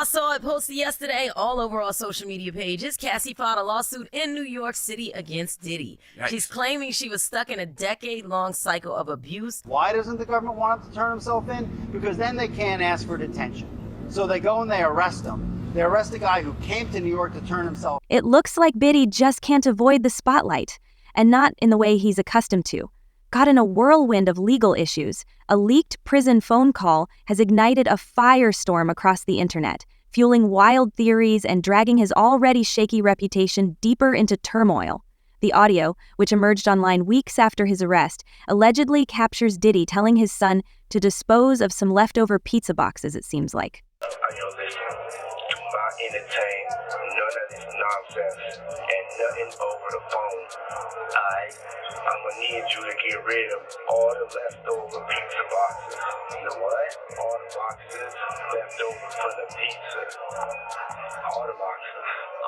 I saw it posted yesterday all over our social media pages. Cassie filed a lawsuit in New York City against Diddy. Yikes. She's claiming she was stuck in a decade-long cycle of abuse. Why doesn't the government want him to turn himself in? Because then they can't ask for detention. So they go and they arrest him. They arrest a guy who came to New York to turn himself in. It looks like Diddy just can't avoid the spotlight, and not in the way he's accustomed to. Caught in a whirlwind of legal issues, a leaked prison phone call has ignited a firestorm across the internet, fueling wild theories and dragging his already shaky reputation deeper into turmoil. The audio, which emerged online weeks after his arrest, allegedly captures Diddy telling his son to dispose of some leftover pizza boxes, it seems like. Listen, do not entertain none of this nonsense and nothing over the phone. I'm gonna need you to get rid of all the leftover pizza boxes. The what? All the boxes left over from the pizza. All the boxes,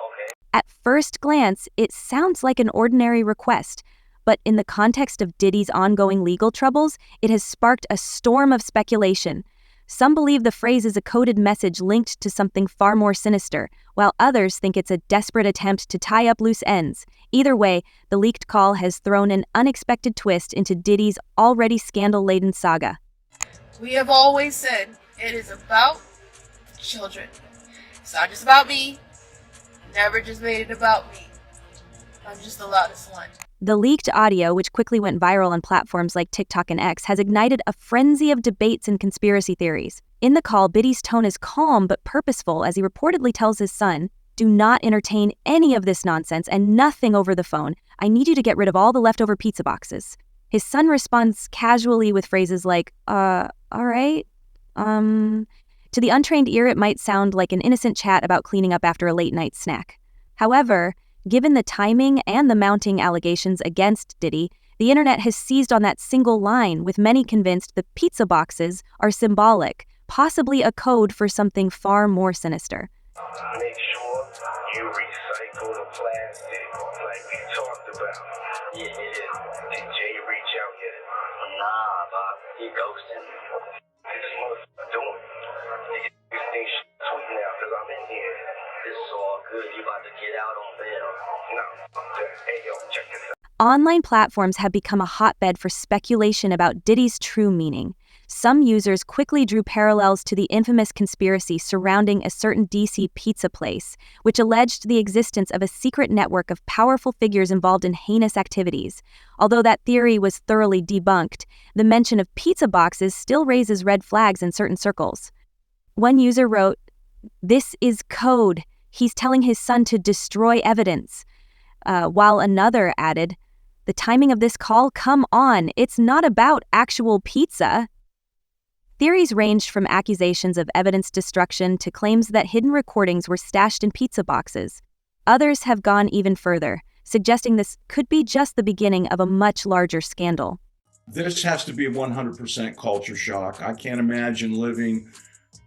okay? At first glance, it sounds like an ordinary request, but in the context of Diddy's ongoing legal troubles, it has sparked a storm of speculation. Some believe the phrase is a coded message linked to something far more sinister, while others think it's a desperate attempt to tie up loose ends. Either way, the leaked call has thrown an unexpected twist into Diddy's already scandal-laden saga. We have always said it is about the children. It's not just about me. Never just made it about me. I'm just the loudest one. The leaked audio, which quickly went viral on platforms like TikTok and X, has ignited a frenzy of debates and conspiracy theories. In the call, Diddy's tone is calm but purposeful as he reportedly tells his son, "Do not entertain any of this nonsense and nothing over the phone. I need you to get rid of all the leftover pizza boxes." His son responds casually with phrases like, all right. To the untrained ear, it might sound like an innocent chat about cleaning up after a late-night snack. However, given the timing and the mounting allegations against Diddy, the internet has seized on that single line, with many convinced the pizza boxes are symbolic, possibly a code for something far more sinister. Make sure you recycle the plastic like we talked about. Yeah. Did Jay reach out yet? Nah, Bob. He ghosting. This motherfucker doing. You think tweeting out because I'm in here. This is all good. You about to get out on bail. No. Hey, yo, check this out. Online platforms have become a hotbed for speculation about Diddy's true meaning. Some users quickly drew parallels to the infamous conspiracy surrounding a certain DC pizza place, which alleged the existence of a secret network of powerful figures involved in heinous activities. Although that theory was thoroughly debunked, the mention of pizza boxes still raises red flags in certain circles. One user wrote, "This is code. He's telling his son to destroy evidence." While another added, "The timing of this call, come on, it's not about actual pizza." Theories ranged from accusations of evidence destruction to claims that hidden recordings were stashed in pizza boxes. Others have gone even further, suggesting this could be just the beginning of a much larger scandal. This has to be 100% culture shock. I can't imagine living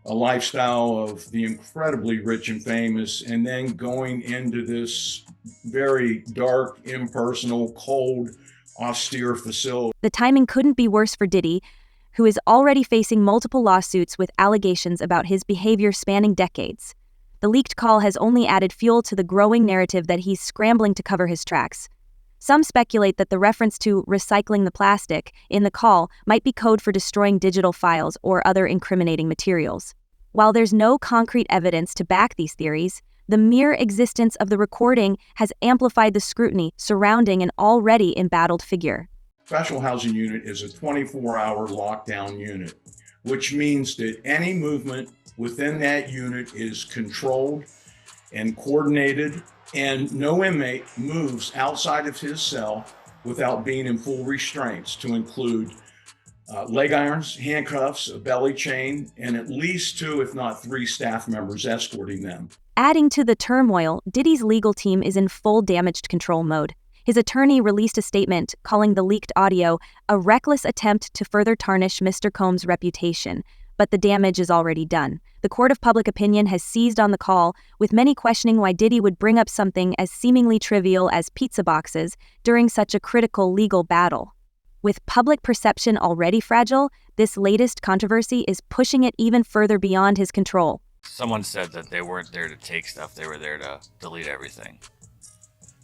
a lifestyle of the incredibly rich and famous and then going into this very dark, impersonal, cold, austere facility. The timing couldn't be worse for Diddy, who is already facing multiple lawsuits with allegations about his behavior spanning decades. The leaked call has only added fuel to the growing narrative that he's scrambling to cover his tracks. Some speculate that the reference to recycling the plastic in the call might be code for destroying digital files or other incriminating materials. While there's no concrete evidence to back these theories, the mere existence of the recording has amplified the scrutiny surrounding an already embattled figure. Special housing unit is a 24-hour lockdown unit, which means that any movement within that unit is controlled and coordinated, and no inmate moves outside of his cell without being in full restraints, to include leg irons, handcuffs, a belly chain, and at least 2, if not 3 staff members escorting them. Adding to the turmoil, Diddy's legal team is in full damage control mode. His attorney released a statement calling the leaked audio a reckless attempt to further tarnish Mr. Combs' reputation, but the damage is already done. The court of public opinion has seized on the call, with many questioning why Diddy would bring up something as seemingly trivial as pizza boxes during such a critical legal battle. With public perception already fragile, this latest controversy is pushing it even further beyond his control. Someone said that they weren't there to take stuff; they were there to delete everything.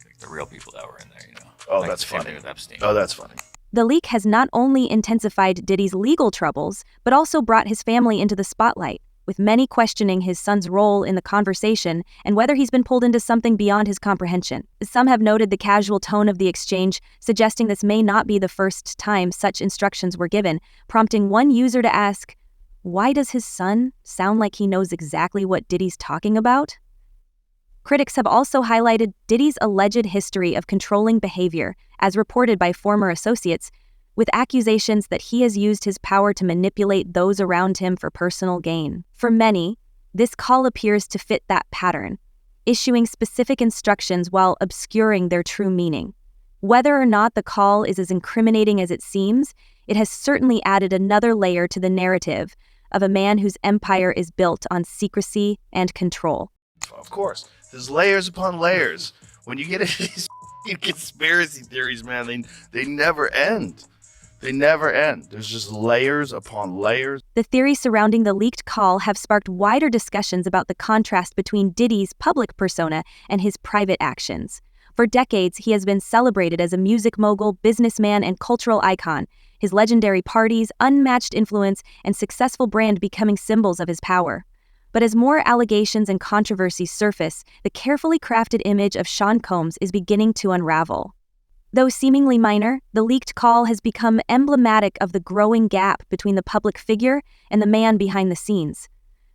Like the real people that were in there, you know. Oh, Like that's the same funny. thing with Epstein. Oh, that's funny. The leak has not only intensified Diddy's legal troubles, but also brought his family into the spotlight, with many questioning his son's role in the conversation and whether he's been pulled into something beyond his comprehension. Some have noted the casual tone of the exchange, suggesting this may not be the first time such instructions were given, prompting one user to ask, why does his son sound like he knows exactly what Diddy's talking about? Critics have also highlighted Diddy's alleged history of controlling behavior, as reported by former associates, with accusations that he has used his power to manipulate those around him for personal gain. For many, this call appears to fit that pattern, issuing specific instructions while obscuring their true meaning. Whether or not the call is as incriminating as it seems, it has certainly added another layer to the narrative of a man whose empire is built on secrecy and control. Of course, there's layers upon layers. When you get into these conspiracy theories, man, they never end. They never end. There's just layers upon layers. The theories surrounding the leaked call have sparked wider discussions about the contrast between Diddy's public persona and his private actions. For decades, he has been celebrated as a music mogul, businessman, and cultural icon, his legendary parties, unmatched influence, and successful brand becoming symbols of his power. But as more allegations and controversies surface, the carefully crafted image of Sean Combs is beginning to unravel. Though seemingly minor, the leaked call has become emblematic of the growing gap between the public figure and the man behind the scenes.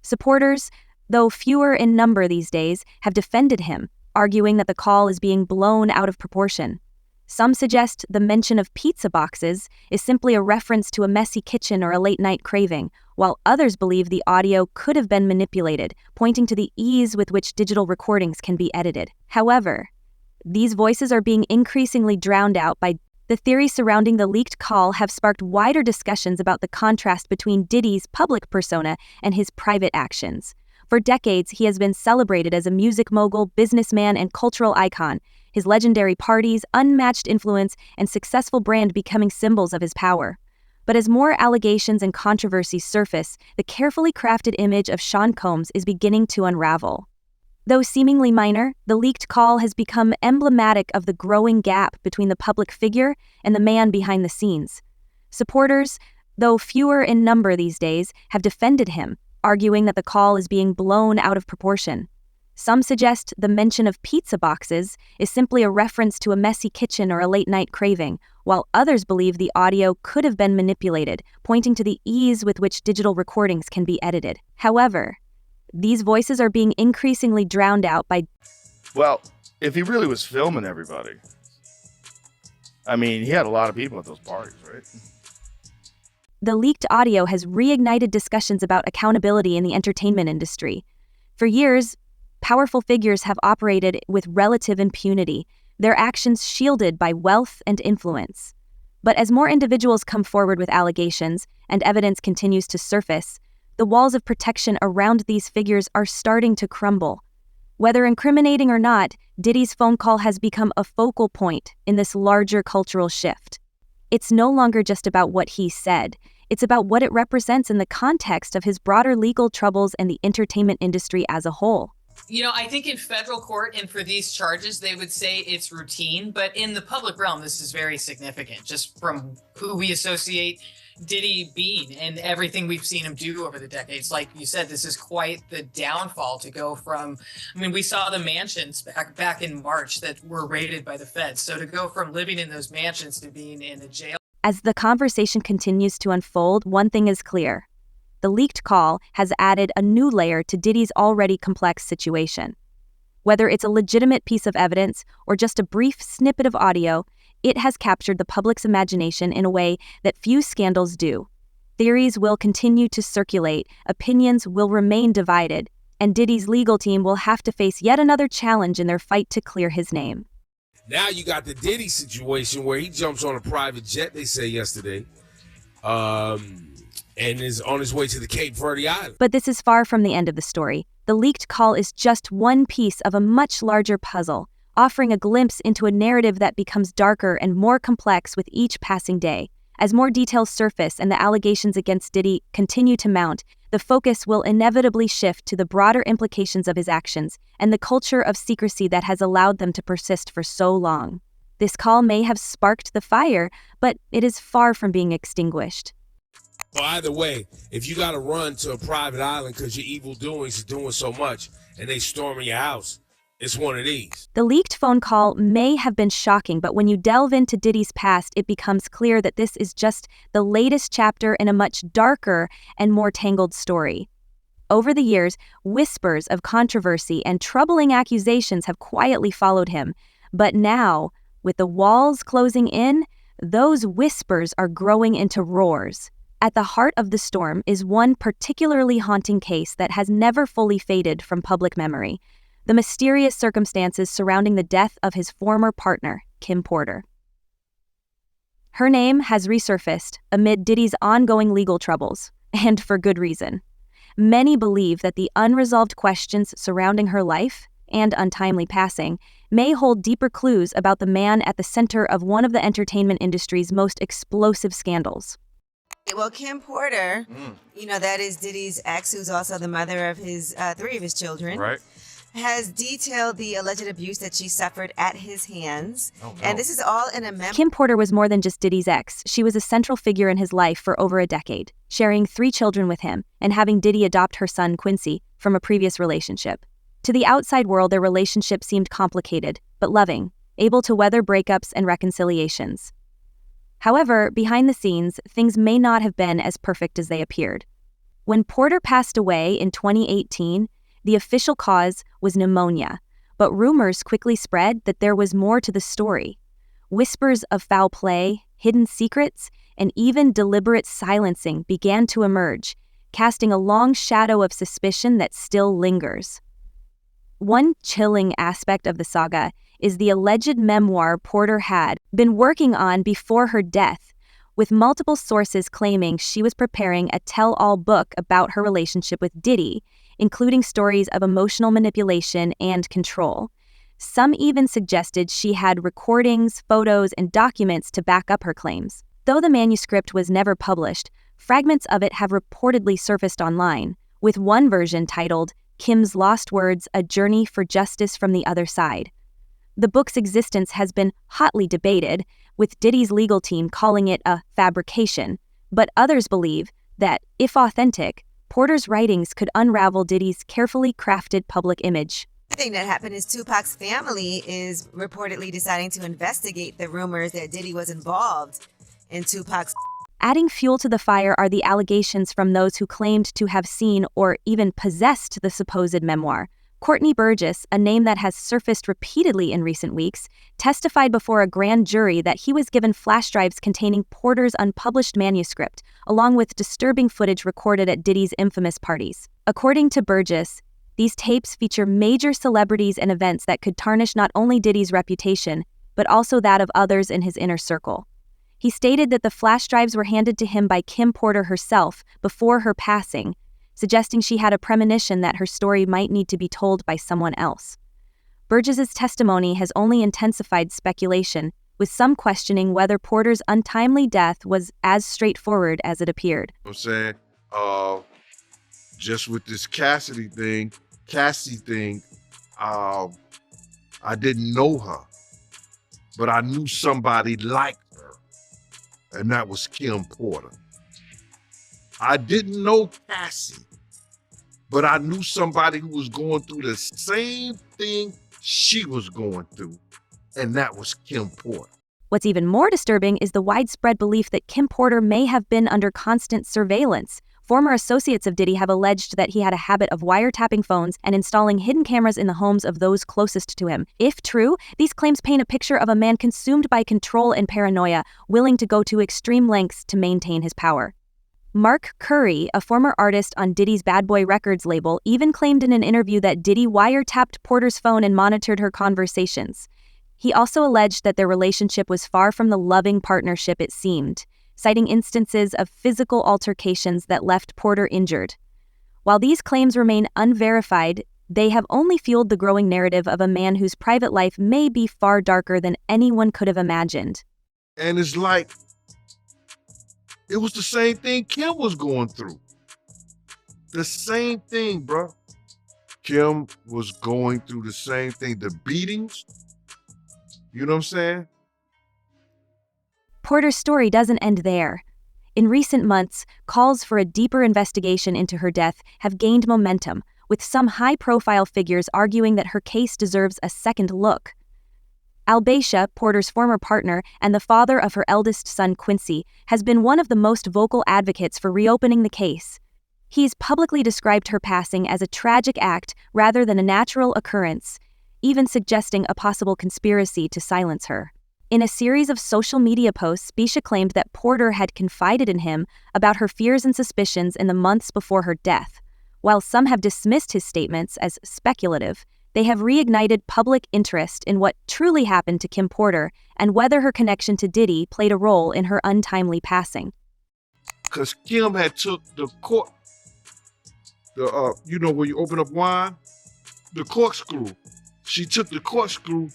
Supporters, though fewer in number these days, have defended him, arguing that the call is being blown out of proportion. Some suggest the mention of pizza boxes is simply a reference to a messy kitchen or a late-night craving, while others believe the audio could have been manipulated, pointing to the ease with which digital recordings can be edited. However, these voices are being increasingly drowned out by the theories surrounding the leaked call have sparked wider discussions about the contrast between Diddy's public persona and his private actions. For decades, he has been celebrated as a music mogul, businessman, and cultural icon, his legendary parties, unmatched influence, and successful brand becoming symbols of his power. But as more allegations and controversies surface, the carefully crafted image of Sean Combs is beginning to unravel. Though seemingly minor, the leaked call has become emblematic of the growing gap between the public figure and the man behind the scenes. Supporters, though fewer in number these days, have defended him, arguing that the call is being blown out of proportion. Some suggest the mention of pizza boxes is simply a reference to a messy kitchen or a late-night craving, while others believe the audio could have been manipulated, pointing to the ease with which digital recordings can be edited. However, these voices are being increasingly drowned out by... Well, if he really was filming everybody, I mean, he had a lot of people at those parties, right? The leaked audio has reignited discussions about accountability in the entertainment industry. For years, powerful figures have operated with relative impunity, their actions shielded by wealth and influence. But as more individuals come forward with allegations and evidence continues to surface, the walls of protection around these figures are starting to crumble. Whether incriminating or not, Diddy's phone call has become a focal point in this larger cultural shift. It's no longer just about what he said, it's about what it represents in the context of his broader legal troubles and the entertainment industry as a whole. You know, I think in federal court and for these charges, they would say it's routine, but in the public realm, this is very significant, just from who we associate Diddy being and everything we've seen him do over the decades. Like you said, this is quite the downfall to go from, I mean, we saw the mansions back in March that were raided by the feds. So to go from living in those mansions to being in a jail. As the conversation continues to unfold, one thing is clear. The leaked call has added a new layer to Diddy's already complex situation. Whether it's a legitimate piece of evidence or just a brief snippet of audio, it has captured the public's imagination in a way that few scandals do. Theories will continue to circulate, opinions will remain divided, and Diddy's legal team will have to face yet another challenge in their fight to clear his name. Now you got the Diddy situation where he jumps on a private jet, they say yesterday, and is on his way to the Cape Verde Island. But this is far from the end of the story. The leaked call is just one piece of a much larger puzzle, offering a glimpse into a narrative that becomes darker and more complex with each passing day. As more details surface and the allegations against Diddy continue to mount, the focus will inevitably shift to the broader implications of his actions and the culture of secrecy that has allowed them to persist for so long. This call may have sparked the fire, but it is far from being extinguished. Well, either way, if you got to run to a private island because your evil doings are doing so much and they storming your house, it's one of these. The leaked phone call may have been shocking, but when you delve into Diddy's past, it becomes clear that this is just the latest chapter in a much darker and more tangled story. Over the years, whispers of controversy and troubling accusations have quietly followed him. But now, with the walls closing in, those whispers are growing into roars. At the heart of the storm is one particularly haunting case that has never fully faded from public memory: the mysterious circumstances surrounding the death of his former partner, Kim Porter. Her name has resurfaced amid Diddy's ongoing legal troubles, and for good reason. Many believe that the unresolved questions surrounding her life and untimely passing may hold deeper clues about the man at the center of one of the entertainment industry's most explosive scandals. Well, Kim Porter, that is Diddy's ex, who's also the mother of his 3 of his children, Right. has detailed the alleged abuse that she suffered at his hands. Oh, no. And this is all in a memoir. Kim Porter was more than just Diddy's ex. She was a central figure in his life for over a decade, sharing 3 children with him and having Diddy adopt her son, Quincy, from a previous relationship. To the outside world, their relationship seemed complicated, but loving, able to weather breakups and reconciliations. However, behind the scenes, things may not have been as perfect as they appeared. When Porter passed away in 2018, the official cause was pneumonia, but rumors quickly spread that there was more to the story. Whispers of foul play, hidden secrets, and even deliberate silencing began to emerge, casting a long shadow of suspicion that still lingers. One chilling aspect of the saga is the alleged memoir Porter had been working on before her death, with multiple sources claiming she was preparing a tell-all book about her relationship with Diddy, including stories of emotional manipulation and control. Some even suggested she had recordings, photos, and documents to back up her claims. Though the manuscript was never published, fragments of it have reportedly surfaced online, with one version titled Kim's Lost Words: A Journey for Justice from the Other Side. The book's existence has been hotly debated, with Diddy's legal team calling it a fabrication, but others believe that, if authentic, Porter's writings could unravel Diddy's carefully crafted public image. The thing that happened is Tupac's family is reportedly deciding to investigate the rumors that Diddy was involved in Tupac's. Adding fuel to the fire are the allegations from those who claimed to have seen or even possessed the supposed memoir. Courtney Burgess, a name that has surfaced repeatedly in recent weeks, testified before a grand jury that he was given flash drives containing Porter's unpublished manuscript, along with disturbing footage recorded at Diddy's infamous parties. According to Burgess, these tapes feature major celebrities and events that could tarnish not only Diddy's reputation, but also that of others in his inner circle. He stated that the flash drives were handed to him by Kim Porter herself before her passing, suggesting she had a premonition that her story might need to be told by someone else. Burgess's testimony has only intensified speculation, with some questioning whether Porter's untimely death was as straightforward as it appeared. I'm saying, just with this Cassie thing, I didn't know her, but I knew somebody like her, and that was Kim Porter. I didn't know Cassie, but I knew somebody who was going through the same thing she was going through, and that was Kim Porter. What's even more disturbing is the widespread belief that Kim Porter may have been under constant surveillance. Former associates of Diddy have alleged that he had a habit of wiretapping phones and installing hidden cameras in the homes of those closest to him. If true, these claims paint a picture of a man consumed by control and paranoia, willing to go to extreme lengths to maintain his power. Mark Curry, a former artist on Diddy's Bad Boy Records label, even claimed in an interview that Diddy wiretapped Porter's phone and monitored her conversations. He also alleged that their relationship was far from the loving partnership it seemed, citing instances of physical altercations that left Porter injured. While these claims remain unverified, they have only fueled the growing narrative of a man whose private life may be far darker than anyone could have imagined. And it's like, it was the same thing Kim was going through. The same thing, bro. Kim was going through the same thing. The beatings, you know what I'm saying? Porter's story doesn't end there. In recent months, calls for a deeper investigation into her death have gained momentum, with some high-profile figures arguing that her case deserves a second look. Albatia, Porter's former partner and the father of her eldest son Quincy, has been one of the most vocal advocates for reopening the case. He's publicly described her passing as a tragic act rather than a natural occurrence, even suggesting a possible conspiracy to silence her. In a series of social media posts, Bisha claimed that Porter had confided in him about her fears and suspicions in the months before her death. While some have dismissed his statements as speculative, they have reignited public interest in what truly happened to Kim Porter and whether her connection to Diddy played a role in her untimely passing. Because Kim had took the cork, you know, where you open up wine, the corkscrew. She took the corkscrew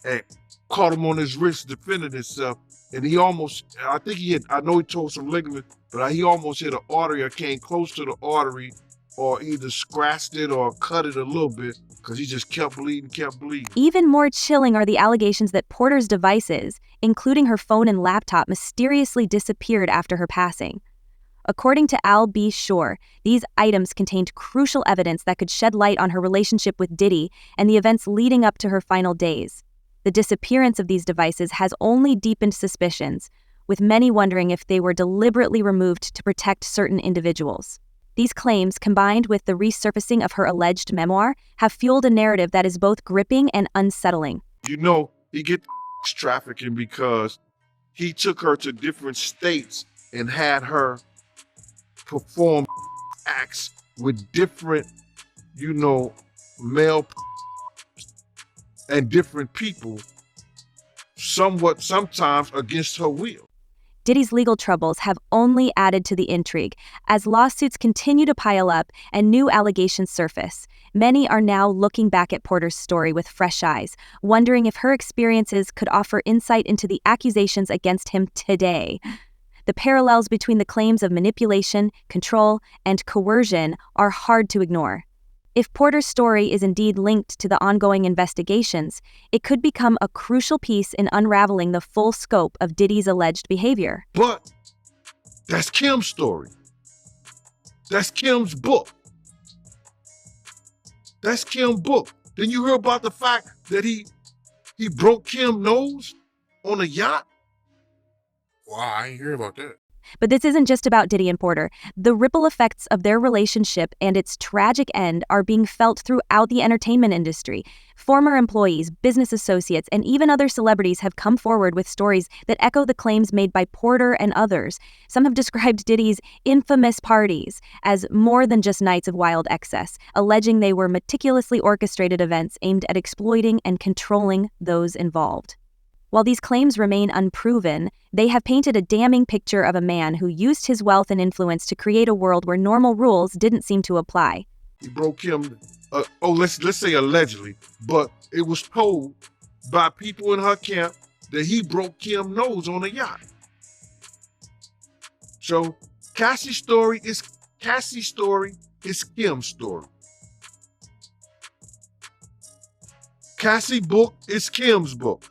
and caught him on his wrist, defending himself. And he almost, I know he told some ligament, but he almost hit an artery or came close to the artery or either scratched it or cut it a little bit because he just kept bleeding. Even more chilling are the allegations that Porter's devices, including her phone and laptop, mysteriously disappeared after her passing. According to Al B. Shore, these items contained crucial evidence that could shed light on her relationship with Diddy and the events leading up to her final days. The disappearance of these devices has only deepened suspicions, with many wondering if they were deliberately removed to protect certain individuals. These claims, combined with the resurfacing of her alleged memoir, have fueled a narrative that is both gripping and unsettling. You know, he gets trafficking because he took her to different states and had her perform acts with different, you know, male and different people, sometimes against her will. Diddy's legal troubles have only added to the intrigue. As lawsuits continue to pile up and new allegations surface, many are now looking back at Porter's story with fresh eyes, wondering if her experiences could offer insight into the accusations against him today. The parallels between the claims of manipulation, control, and coercion are hard to ignore. If Porter's story is indeed linked to the ongoing investigations, it could become a crucial piece in unraveling the full scope of Diddy's alleged behavior. But that's Kim's story. That's Kim's book. That's Kim's book. Then you hear about the fact that he broke Kim's nose on a yacht? Wow, I ain't hear about that. But this isn't just about Diddy and Porter. The ripple effects of their relationship and its tragic end are being felt throughout the entertainment industry. Former employees, business associates, and even other celebrities have come forward with stories that echo the claims made by Porter and others. Some have described Diddy's infamous parties as more than just nights of wild excess, alleging they were meticulously orchestrated events aimed at exploiting and controlling those involved. While these claims remain unproven, they have painted a damning picture of a man who used his wealth and influence to create a world where normal rules didn't seem to apply. He broke him, let's say allegedly, but it was told by people in her camp that he broke Kim's nose on a yacht. So Cassie's story is Kim's story. Cassie's book is Kim's book.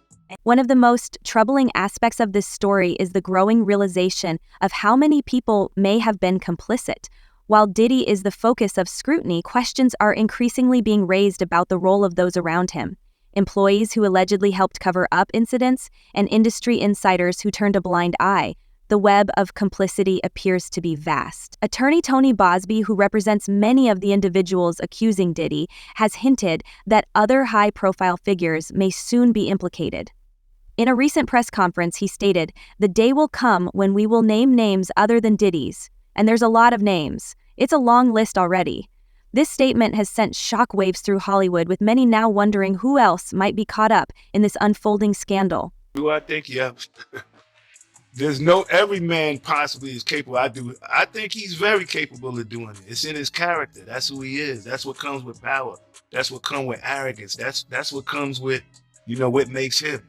One of the most troubling aspects of this story is the growing realization of how many people may have been complicit. While Diddy is the focus of scrutiny, questions are increasingly being raised about the role of those around him. Employees who allegedly helped cover up incidents, and industry insiders who turned a blind eye. The web of complicity appears to be vast. Attorney Tony Bosby, who represents many of the individuals accusing Diddy, has hinted that other high-profile figures may soon be implicated. In a recent press conference, he stated, "The day will come when we will name names other than Diddy's. And there's a lot of names. It's a long list already." This statement has sent shockwaves through Hollywood, with many now wondering who else might be caught up in this unfolding scandal. Do I think, yeah. Every man possibly is capable. I think he's very capable of doing it. It's in his character. That's who he is. That's what comes with power. That's what comes with arrogance. That's what comes with, what makes him.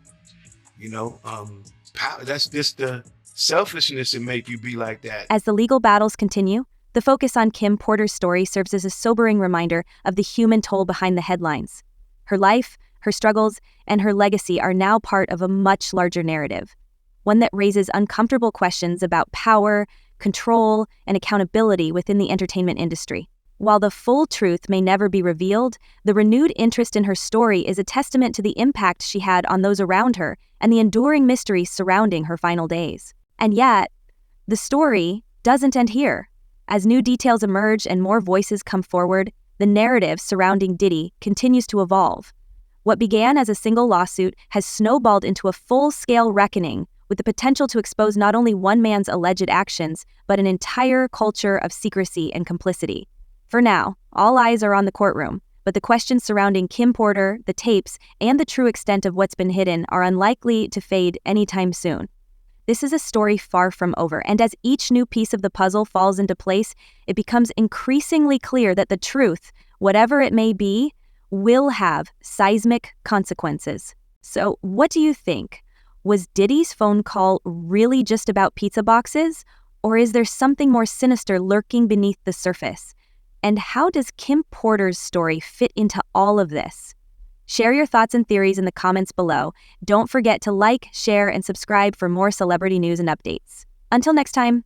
Power. That's just the selfishness that make you be like that. As the legal battles continue, the The focus on Kim Porter's story serves as a sobering reminder of the human toll behind the headlines. Her life, her struggles, and her legacy are now part of a much larger narrative, one that raises uncomfortable questions about power, control, and accountability within the entertainment industry. While the full truth may never be revealed, the renewed interest in her story is a testament to the impact she had on those around her and the enduring mystery surrounding her final days. And yet, the story doesn't end here. As new details emerge and more voices come forward, the narrative surrounding Diddy continues to evolve. What began as a single lawsuit has snowballed into a full-scale reckoning with the potential to expose not only one man's alleged actions, but an entire culture of secrecy and complicity. For now, all eyes are on the courtroom, but the questions surrounding Kim Porter, the tapes, and the true extent of what's been hidden are unlikely to fade anytime soon. This is a story far from over, and as each new piece of the puzzle falls into place, it becomes increasingly clear that the truth, whatever it may be, will have seismic consequences. So, what do you think? Was Diddy's phone call really just about pizza boxes, or is there something more sinister lurking beneath the surface? And how does Kim Porter's story fit into all of this? Share your thoughts and theories in the comments below. Don't forget to like, share, and subscribe for more celebrity news and updates. Until next time.